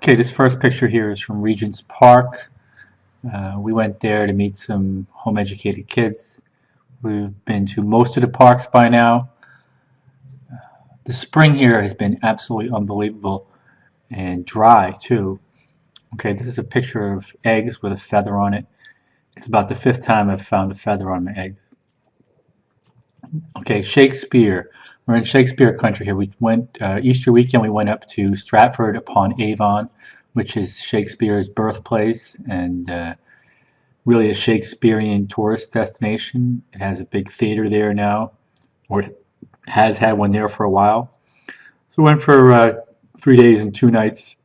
Okay, this first picture here is from Regents Park. We went there to meet some home-educated kids. We've been to most of the parks by now. The spring here has been absolutely unbelievable and dry too. Okay, this is a picture of eggs with a feather on it. It's about the fifth time I've found a feather on my eggs. Okay, Shakespeare. We're in Shakespeare country here. We went Easter weekend. We went up to Stratford-upon-Avon, which is Shakespeare's birthplace and really a Shakespearean tourist destination. It has a big theater there now, or it has had one there for a while. So we went for 3 days and 2 nights.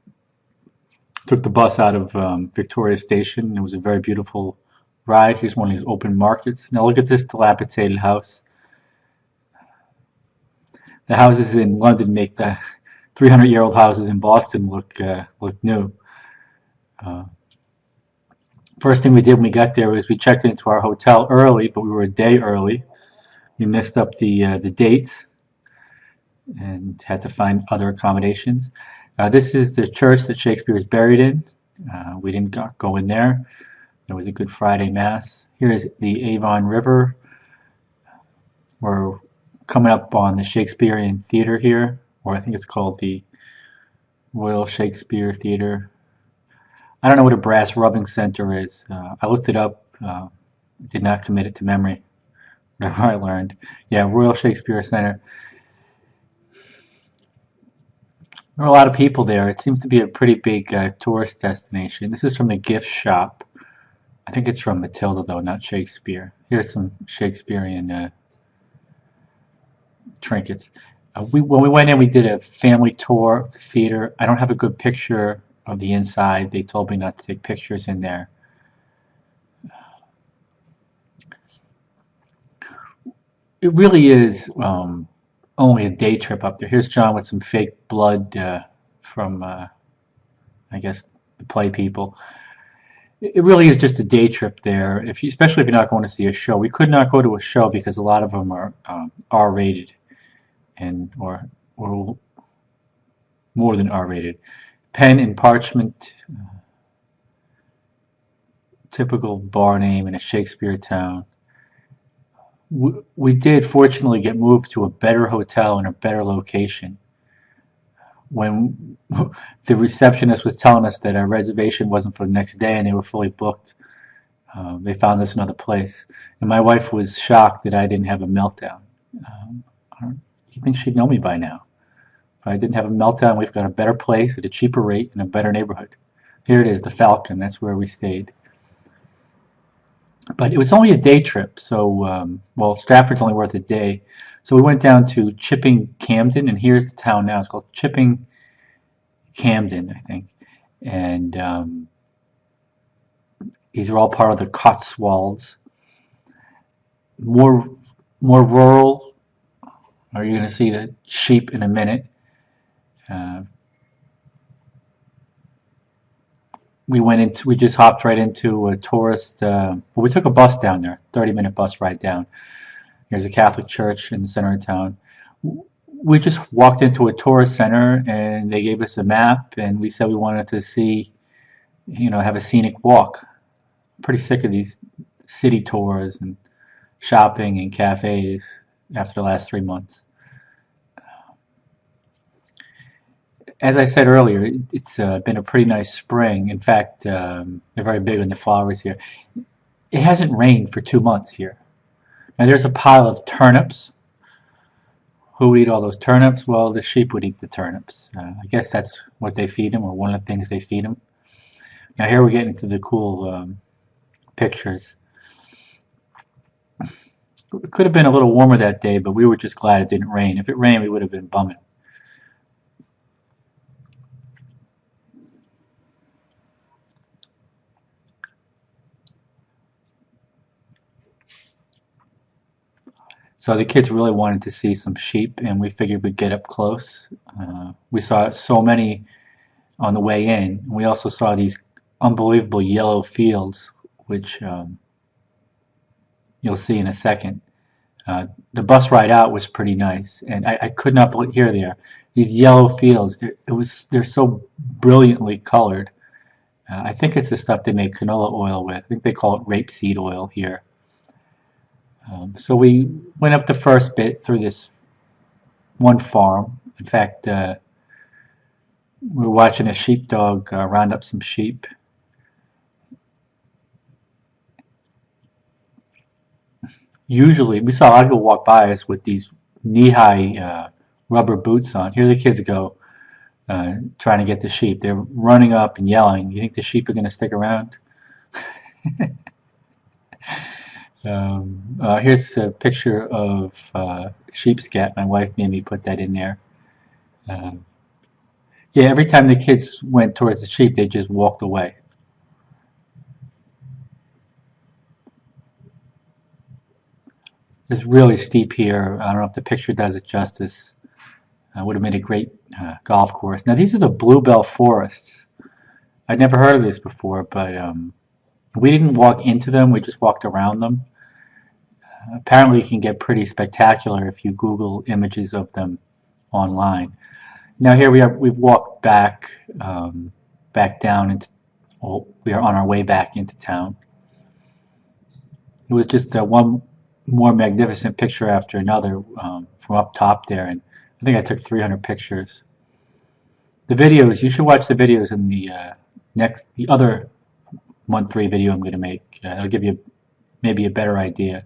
Took the bus out of Victoria Station. It was a very beautiful ride. Here's one of these open markets. Now look at this dilapidated house. The houses in London make the 300-year-old houses in Boston look new. First thing we did when we got there was we checked into our hotel early, but we were a day early. We messed up the dates and had to find other accommodations. This is the church that Shakespeare is buried in. We didn't go in there. It was a Good Friday Mass. Here is the Avon River. We're coming up on the Shakespearean Theater here, or I think it's called the Royal Shakespeare Theater. I don't know what a brass rubbing center is. I looked it up, did not commit it to memory, whatever I learned. Yeah, Royal Shakespeare Center. There are a lot of people there. It seems to be a pretty big tourist destination. This is from the gift shop. I think it's from Matilda, though, not Shakespeare. Here's some Shakespearean trinkets. When we went in, we did a family tour of the theater. I don't have a good picture of the inside. They told me not to take pictures in there. It really is only a day trip up there. Here's John with some fake blood from, I guess, the play people. It really is just a day trip there, especially if you're not going to see a show. We could not go to a show because a lot of them are R-rated or more than R-rated. Pen and Parchment, typical bar name in a Shakespeare town. We did fortunately get moved to a better hotel in a better location. When the receptionist was telling us that our reservation wasn't for the next day and they were fully booked, they found us another place. And my wife was shocked that I didn't have a meltdown. You think she'd know me by now. If I didn't have a meltdown, we've got a better place at a cheaper rate in a better neighborhood. Here it is, the Falcon. That's where we stayed. But it was only a day trip, so, well, Stratford's only worth a day. So we went down to Chipping Camden, and here's the town now. It's called Chipping Camden, I think. And these are all part of the Cotswolds. More rural. Are you going to see the sheep in a minute? We just hopped right into a tourist, well, we took a bus down there, 30-minute bus ride down. There's a Catholic church in the center of town. We just walked into a tourist center and they gave us a map and we said we wanted to see, have a scenic walk. I'm pretty sick of these city tours and shopping and cafes after the last 3 months. As I said earlier, it's been a pretty nice spring. In fact, they're very big on the flowers here. It hasn't rained for 2 months here. Now there's a pile of turnips. Who would eat all those turnips? Well, the sheep would eat the turnips. I guess that's what they feed them, or one of the things they feed them. Now here we're getting into the cool pictures. It could have been a little warmer that day, but we were just glad it didn't rain. If it rained, we would have been bumming. So the kids really wanted to see some sheep, and we figured we'd get up close. We saw so many on the way in. We also saw these unbelievable yellow fields, which you'll see in a second. The bus ride out was pretty nice, and I could not believe, here they are, these yellow fields. They're so brilliantly colored. I think it's the stuff they make canola oil with. I think they call it rapeseed oil here. So we went up the first bit through this one farm. In fact, we were watching a sheepdog round up some sheep. Usually, we saw a lot of people walk by us with these knee-high rubber boots on. Here the kids go trying to get the sheep. They're running up and yelling. You think the sheep are going to stick around? Here's a picture of sheep scat. My wife made me put that in there. Yeah, every time the kids went towards the sheep, they just walked away. It's really steep here. I don't know if the picture does it justice. Would have made a great golf course. Now these are the Bluebell Forests. I'd never heard of this before, but we didn't walk into them. We just walked around them. Apparently, you can get pretty spectacular if you Google images of them online. Now here we are. We've walked back down into. Well, we are on our way back into town. It was just one more magnificent picture after another from up top there, and I think I took 300 pictures. The videos, you should watch the videos in the other month 3 video I'm going to make. It'll give you maybe a better idea.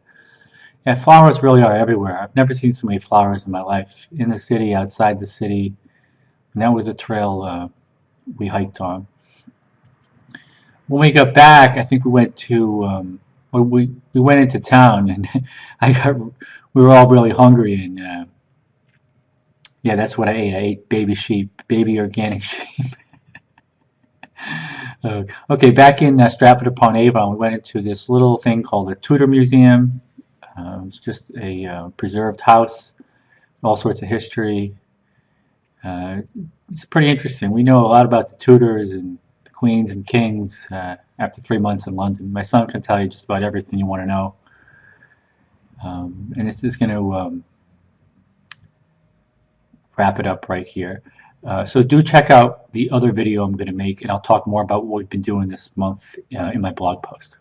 Yeah, flowers really are everywhere. I've never seen so many flowers in my life. In the city, outside the city. And that was a trail we hiked on. When we got back, I think we went to we went into town, and we were all really hungry, and yeah, that's what I ate. I ate baby sheep, baby organic sheep. Okay, back in Stratford-upon-Avon, we went into this little thing called the Tutor Museum. It's just a preserved house, all sorts of history. It's pretty interesting. We know a lot about the Tudors and the queens and kings after 3 months in London. My son can tell you just about everything you want to know. And this is going to wrap it up right here. So do check out the other video I'm going to make, and I'll talk more about what we've been doing this month in my blog post.